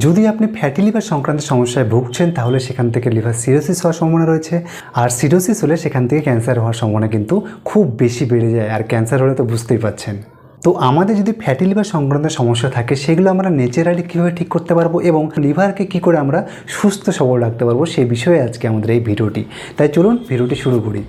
যদি আপনি fatty liver সংক্রান্ত সমস্যায় ভুগছেন তাহলে সেখান থেকে লিভার সিরোসিস হওয়ার সম্ভাবনা রয়েছে। আর সিরোসিস হলে সেখান থেকে ক্যান্সার হওয়ার সম্ভাবনা কিন্তু খুব বেশি বেড়ে যায়। আর ক্যান্সার হলে তো বুঝতেই পারছেন। তো আমাদের যদি ফ্যাটি লিভার সংক্রান্ত সমস্যা থাকে সেগুলো আমরা ন্যাচারালি কীভাবে ঠিক করতে পারবো এবং লিভারকে কী করে আমরা সুস্থ সবল রাখতে পারবো সে বিষয়ে আজকে আমাদের এই ভিডিওটি। তাই চলুন ভিডিওটি শুরু করি।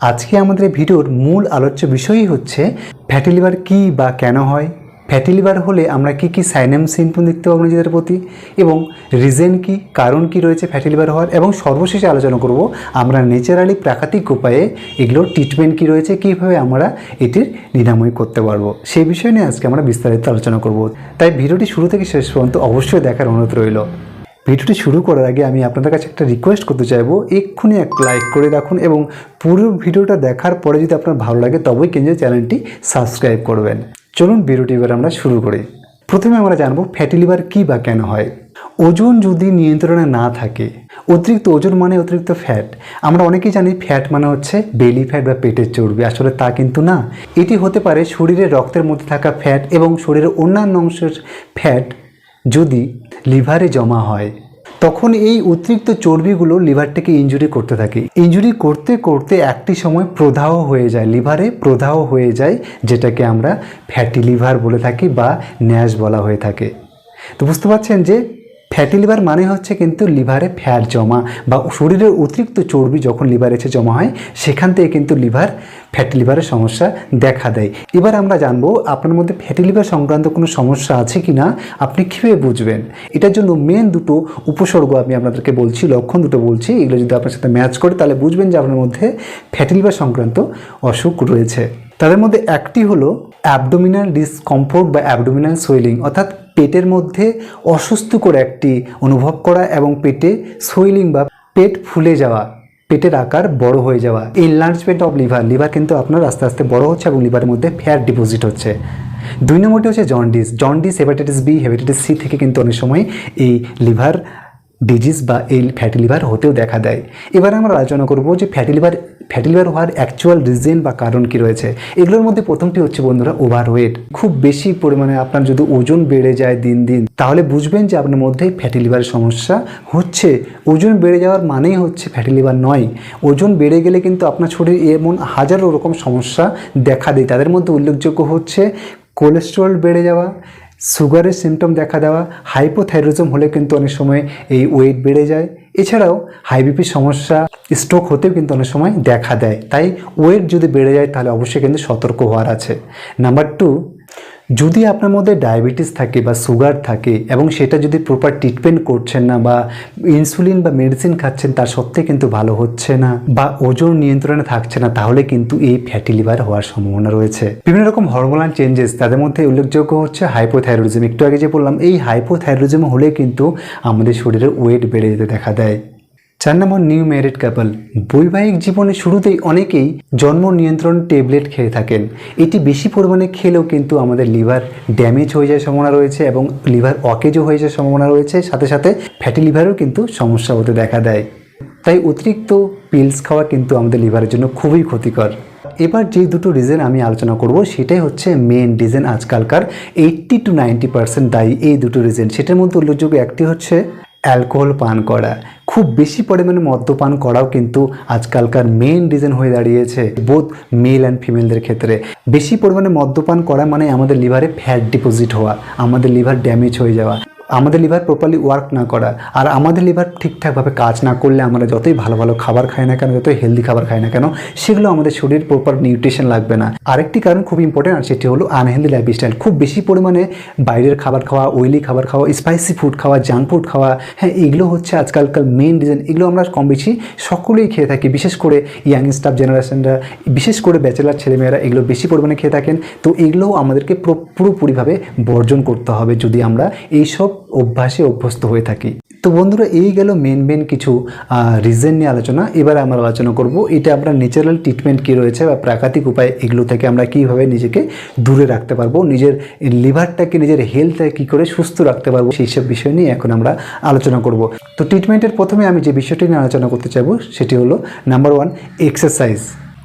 আজকে আমাদের ভিডিওর মূল আলোচ্য বিষয়ই হচ্ছে ফ্যাটি লিভার কী বা কেন হয়, ফ্যাটি লিভার হলে আমরা কী কী সাইন অ্যান্ড সিম্পটম দেখতে পাবো নিজেদের প্রতি, এবং রিজন কী, কারণ কী রয়েছে ফ্যাটি লিভার হওয়ার, এবং সর্বশেষে আলোচনা করব আমরা ন্যাচারালি প্রাকৃতিক উপায়ে এগুলোর ট্রিটমেন্ট কী রয়েছে, কীভাবে আমরা এটির নিরাময় করতে পারবো সেই বিষয় নিয়ে আজকে আমরা বিস্তারিত আলোচনা করব। তাই ভিডিওটি শুরু থেকে শেষ পর্যন্ত অবশ্যই দেখার অনুরোধ রইল। ভিডিওটি শুরু করার আগে আমি আপনাদের কাছে একটা রিকোয়েস্ট করতে চাইবো, এক্ষুনি একটা লাইক করে রাখুন এবং পুরো ভিডিওটা দেখার পরে যদি আপনার ভালো লাগে তবেই কিন্তু চ্যানেলটি সাবস্ক্রাইব করবেন। চলুন ভিডিওটি এবার আমরা শুরু করি। প্রথমে আমরা জানবো ফ্যাটি লিভার কী বা কেন হয়। ওজন যদি নিয়ন্ত্রণে না থাকে, অতিরিক্ত ওজন মানে অতিরিক্ত ফ্যাট। আমরা অনেকেই জানি ফ্যাট মানে হচ্ছে বেলি ফ্যাট বা পেটের চর্বি, আসলে তা কিন্তু না। এটি হতে পারে শরীরের রক্তের মধ্যে থাকা ফ্যাট এবং শরীরের অন্যান্য অংশের ফ্যাট যদি লিভারে জমা হয় তখন এই অতিরিক্ত চর্বিগুলো লিভারটাকে ইনজুরি করতে থাকে। ইনজুরি করতে করতে একটি সময় প্রদাহ হয়ে যায়, লিভারে প্রদাহ হয়ে যায়, যেটাকে আমরা ফ্যাটি লিভার বলে থাকি বা ন্যাশ বলা হয়ে থাকে। তো বুঝতে পারছেন যে ফ্যাটি লিভার মানে হচ্ছে কিন্তু লিভারে ফ্যাট জমা বা শরীরের অতিরিক্ত চর্বি যখন লিভারে এসে জমা হয় সেখান থেকে কিন্তু ফ্যাটি লিভারের সমস্যা দেখা দেয়। এবার আমরা জানবো আপনার মধ্যে ফ্যাটি লিভার সংক্রান্ত কোনো সমস্যা আছে কি না, আপনি কীভাবে বুঝবেন। এটার জন্য মেন দুটো উপসর্গ আমি আপনাদেরকে বলছি, লক্ষণ দুটো বলছি, এগুলো যদি আপনার সাথে ম্যাচ করে তাহলে বুঝবেন যে আপনার মধ্যে ফ্যাটি লিভার সংক্রান্ত অসুখ রয়েছে। তাদের মধ্যে একটি হলো অ্যাবডোমিনাল ডিসকমফোর্ট বা অ্যাবডোমিনাল সোয়েলিং, অর্থাৎ পেটের মধ্যে অস্বস্তিকর একটি অনুভব করা এবং পেটে সোয়েলিং বা পেট ফুলে যাওয়া, পেটের আকার বড় হয়ে যাওয়া। এনলার্জমেন্ট অফ লিভার কিন্তু আপনার আস্তে আস্তে বড় হচ্ছে এবং লিভারের মধ্যে ফ্যাট ডিপোজিট হচ্ছে। 2 নম্বরটি হচ্ছে jaundice, hepatitis B, hepatitis C থেকে কিন্তু অনেক সময় এই লিভার ডিজিজ বা এই ফ্যাটি লিভার হতেও দেখা দেয়। এবার আমরা আলোচনা করব যে ফ্যাটি লিভার হওয়ার অ্যাকচুয়াল রিজন বা কারণ কি রয়েছে। এগুলোর মধ্যে প্রথমটি হচ্ছে বন্ধুরা ওভারওয়েট। খুব বেশি পরিমাণে আপনার যদি ওজন বেড়ে যায় দিন দিন তাহলে বুঝবেন যে আপনার মধ্যে ফ্যাটি লিভারের সমস্যা হচ্ছে। ওজন বেড়ে যাওয়ার মানেই হচ্ছে ফ্যাটি লিভার নয়। ওজন বেড়ে গেলে কিন্তু আপনার শরীরে এমন হাজারো রকম সমস্যা দেখা দেয়। তাদের মধ্যে উল্লেখযোগ্য হচ্ছে কোলেস্টেরল বেড়ে যাওয়া, সুগারের সিমটম দেখা দেওয়া, হাইপোথাইরয়েডিজম হলে কিন্তু অনেক সময় এই ওয়েট বেড়ে যায়। এছাড়াও হাই বিপির সমস্যা, স্ট্রোক হতেও কিন্তু অনেক সময় দেখা দেয়। তাই ওয়েট যদি বেড়ে যায় তাহলে অবশ্যই কিন্তু সতর্ক হওয়ার আছে। নাম্বার 2, যদি আপনার মধ্যে ডায়াবেটিস থাকে বা সুগার থাকে এবং সেটা যদি প্রপার ট্রিটমেন্ট করছেন না বা ইনসুলিন বা মেডিসিন খাচ্ছেন তার সত্ত্বেও কিন্তু ভালো হচ্ছে না বা ওজন নিয়ন্ত্রণে থাকছে না তাহলে কিন্তু এই ফ্যাটি লিভার হওয়ার সম্ভাবনা রয়েছে। বিভিন্ন রকম হরমোনাল চেঞ্জেস, তাদের মধ্যে উল্লেখযোগ্য হচ্ছে হাইপোথাইরয়েডিজম। একটু আগে যে বললাম এই হাইপোথাইরয়েডিজম হলে কিন্তু আমাদের শরীরের ওয়েট বেড়ে যেতে দেখা দেয়। 4 নম্বর, নিউ ম্যারিড কাপল। বৈবাহিক জীবনের শুরুতেই অনেকেই জন্ম নিয়ন্ত্রণ ট্যাবলেট খেয়ে থাকেন। এটি বেশি পরিমাণে খেলেও কিন্তু আমাদের লিভার ড্যামেজ হয়ে যাওয়ার সম্ভাবনা রয়েছে এবং লিভার অকেজও হয়ে যাওয়ার সম্ভাবনা রয়েছে, সাথে সাথে ফ্যাটি লিভারও কিন্তু সমস্যা হতে দেখা দেয়। তাই অতিরিক্ত পিলস খাওয়া কিন্তু আমাদের লিভারের জন্য খুবই ক্ষতিকর। এবার যে দুটো রিজন আমি আলোচনা করব সেটাই হচ্ছে মেন রিজন। আজকালকার 80 to 90% দায়ী এই দুটো রিজন। সেটার মধ্যে উল্লেখযোগ্য একটি হচ্ছে অ্যালকোহল পান করা। খুব বেশি পরিমাণে মদ্যপান করাও কিন্তু আজকালকার মেন রিজন হয়ে দাঁড়িয়েছে বোথ মেল অ্যান্ড ফিমেলদের ক্ষেত্রে। বেশি পরিমাণে মদ্যপান করা মানে আমাদের লিভারে ফ্যাট ডিপোজিট হওয়া, আমাদের লিভার ড্যামেজ হয়ে যাওয়া, আমাদের লিভার প্রপারলি ওয়ার্ক না করা। আর আমাদের লিভার ঠিকঠাকভাবে কাজ না করলে আমরা যতই ভালো ভালো খাবার খাই না কেন, যতই হেলদি খাবার খাই না কেন, সেগুলো আমাদের শরীর প্রপার নিউট্রিশন লাগবে না। আরেকটি কারণ খুব ইম্পর্টেন্ট, আর সেটি হলো আনহেলদি লাইফস্টাইল। খুব বেশি পরিমাণে বাইরের খাবার খাওয়া, অয়েলি খাবার খাওয়া, স্পাইসি ফুড খাওয়া, জাঙ্ক ফুড খাওয়া, হ্যাঁ এগুলো হচ্ছে আজকালকার মেন রিজন। এগুলো আমরা কম বেশি সকলেই খেয়ে থাকি, বিশেষ করে ইয়াং স্টাফ জেনারেশনরা, বিশেষ করে ব্যাচেলার ছেলেমেয়েরা এগুলো বেশি পরিমাণে খেয়ে থাকেন। তো এগুলোও আমাদেরকে পুরোপুরিভাবে বর্জন করতে হবে যদি আমরা এইসব অভ্যাসে অভ্যস্ত হয়ে থাকি। তো বন্ধুরা এই গেল মেন কিছু রিজন নিয়ে আলোচনা। এবার আমরা আলোচনা করব এটা আমরা ন্যাচারাল ট্রিটমেন্ট কী রয়েছে বা প্রাকৃতিক উপায়, এগুলো থেকে আমরা কীভাবে নিজেকে দূরে রাখতে পারবো, নিজের লিভারটাকে নিজের হেলথটাকে কী করে সুস্থ রাখতে পারবো, সেই সব বিষয় নিয়ে এখন আমরা আলোচনা করব। তো ট্রিটমেন্টের প্রথমে আমি যে বিষয়টি নিয়ে আলোচনা করতে চাইবো সেটি হলো নাম্বার 1, এক্সারসাইজ।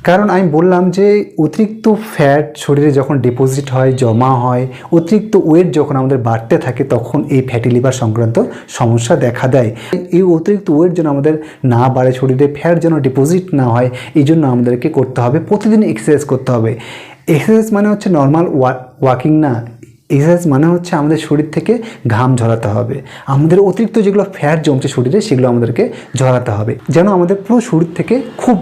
কারণ আমি বললাম যে অতিরিক্ত ফ্যাট শরীরে যখন ডিপোজিট হয়, জমা হয়, অতিরিক্ত ওয়েট যখন আমাদের বাড়তে থাকে তখন এই ফ্যাটি লিভার সংক্রান্ত সমস্যা দেখা দেয়। এই অতিরিক্ত ওয়েট যেন আমাদের না বাড়ে, শরীরে ফ্যাট যেন ডিপোজিট না হয়, এই জন্য আমাদেরকে করতে হবে প্রতিদিন এক্সারসাইজ করতে হবে। এক্সারসাইজ মানে হচ্ছে নর্মাল ওয়াকিং না, এক্সারসাইজ মানে হচ্ছে আমাদের শরীর থেকে ঘাম ঝরাতে হবে। আমাদের অতিরিক্ত যেগুলো ফ্যাট জমছে শরীরে সেগুলো আমাদেরকে ঝরাতে হবে, যেন আমাদের পুরো শরীর থেকে খুব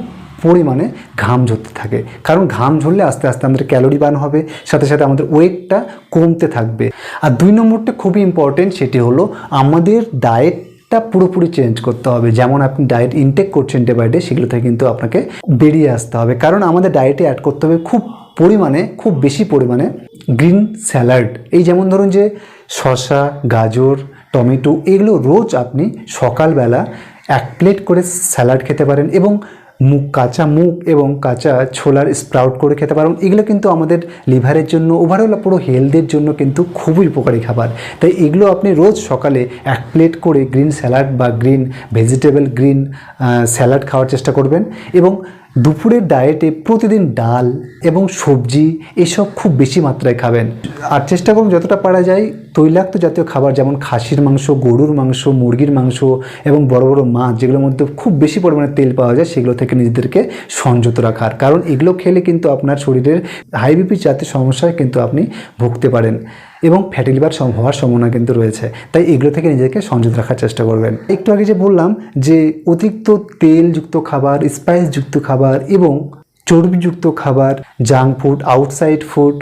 পরিমাণে ঘাম ঝরতে থাকে। কারণ ঘাম ঝরলে আস্তে আস্তে আমাদের ক্যালোরি বার্ন হবে, সাথে সাথে আমাদের ওয়েটটা কমতে থাকবে। আর 2 নম্বরটা খুবই ইম্পর্টেন্ট, সেটি হলো আমাদের ডায়েটটা পুরোপুরি চেঞ্জ করতে হবে। যেমন আপনি ডায়েট ইনটেক করছেন ডে বাই ডে, সেগুলো থেকে কিন্তু আপনাকে বেরিয়ে আসতে হবে। কারণ আমাদের ডায়েটে অ্যাড করতে হবে খুব বেশি পরিমাণে গ্রিন স্যালাড। এই যেমন ধরুন যে শসা, গাজর, টমেটো, এগুলো রোজ আপনি সকালবেলা 1 প্লেট করে স্যালাড খেতে পারেন, এবং কাঁচা মুগ এবং কাঁচা ছোলার স্প্রাউট করে খেতে পারেন। এগুলো কিন্তু আমাদের লিভারের জন্য, ওভারঅল পুরো হেলথের জন্য কিন্তু খুবই উপকারী খাবার। তাই এগুলো আপনি রোজ সকালে 1 প্লেট করে গ্রিন স্যালাড বা গ্রিন ভেজিটেবল গ্রিন স্যালাড খাওয়ার চেষ্টা করবেন। এবং দুপুরের ডায়েটে প্রতিদিন ডাল এবং সবজি এসব খুব বেশি মাত্রায় খাবেন। আর চেষ্টা করুন যতটা পারা যায় তৈলাক্ত জাতীয় খাবার, যেমন খাসির মাংস, গরুর মাংস, মুরগির মাংস এবং বড় বড় মাছ, যেগুলোর মধ্যে খুব বেশি পরিমাণে তেল পাওয়া যায়, সেগুলো থেকে নিজেদেরকে সংযত রাখার। কারণ এগুলো খেলে কিন্তু আপনার শরীরের হাই বিপি জাতীয় সমস্যায় কিন্তু আপনি ভুগতে পারেন এবং ফ্যাটি লিভার হওয়ার সম্ভাবনা কিন্তু রয়েছে। তাই এগুলো থেকে নিজেকে সংযত রাখার চেষ্টা করবেন। একটু আগে যে বললাম যে অতিরিক্ত তেলযুক্ত খাবার, স্পাইসযুক্ত খাবার এবং চর্বিযুক্ত খাবার, জাঙ্ক ফুড, আউটসাইড ফুড,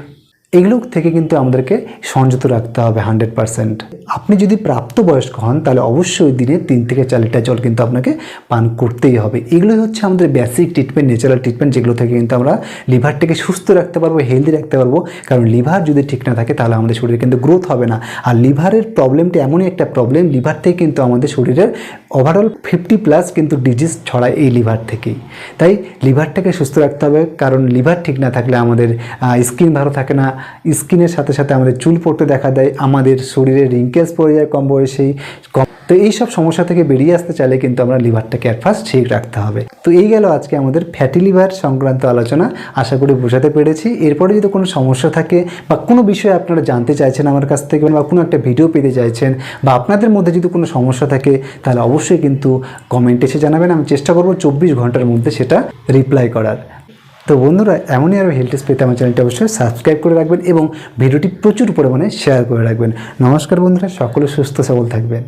এগুলো থেকে কিন্তু আমাদেরকে সংযত রাখতে হবে 100%। আপনি যদি প্রাপ্তবয়স্ক হন তাহলে অবশ্যই দিনে 3 থেকে 4 লিটার জল কিন্তু আপনাকে পান করতেই হবে। এগুলোই হচ্ছে আমাদের বেসিক ট্রিটমেন্ট, ন্যাচারাল ট্রিটমেন্ট, যেগুলো থেকে কিন্তু আমরা লিভারটাকে সুস্থ রাখতে পারবো, হেলদি রাখতে পারবো। কারণ লিভার যদি ঠিক না থাকে তাহলে আমাদের শরীরে কিন্তু গ্রোথ হবে না। আর লিভারের প্রবলেমটা এমনই একটা প্রবলেম, লিভার থেকে কিন্তু আমাদের শরীরের ওভারঅল 50+ কিন্তু ডিজিজ ছড়ায় এই লিভার থেকেই। তাই লিভারটাকে সুস্থ রাখতে হবে, কারণ লিভার ঠিক না থাকলে আমাদের স্কিন ভালো থাকে না, স্কিনের সাথে সাথে আমাদের চুল পড়তে দেখা দেয়, আমাদের শরীরে রিঙ্কেলস পড়ে যায় কম বয়সেই। তো এইসব সমস্যা থেকে বেরিয়ে আসতে চাইলে কিন্তু আমরা লিভারটাকে অ্যাট ফার্স্ট ঠিক রাখতে হবে। তো এই গেল আজকে আমাদের ফ্যাটি লিভার সংক্রান্ত আলোচনা, আশা করি বোঝাতে পেরেছি। এরপরে যদি কোনো সমস্যা থাকে বা কোনো বিষয়ে আপনারা জানতে চাইছেন আমার কাছ থেকে, বা কোনো একটা ভিডিও পেতে চাইছেন, বা আপনাদের মধ্যে যদি কোনো সমস্যা থাকে তাহলে অবশ্যই কিন্তু কমেন্টে এসে জানাবেন। আমি চেষ্টা করব 24 ঘন্টার মধ্যে সেটা রিপ্লাই করার। তো বন্ধুরা, এমনই আরও হেলথ টিপস পেতে আমার চ্যানেলটি অবশ্যই সাবস্ক্রাইব করে রাখবেন এবং ভিডিওটি প্রচুর পরিমাণে শেয়ার করে রাখবেন। নমস্কার বন্ধুরা, সকলে সুস্থ সবল থাকবেন।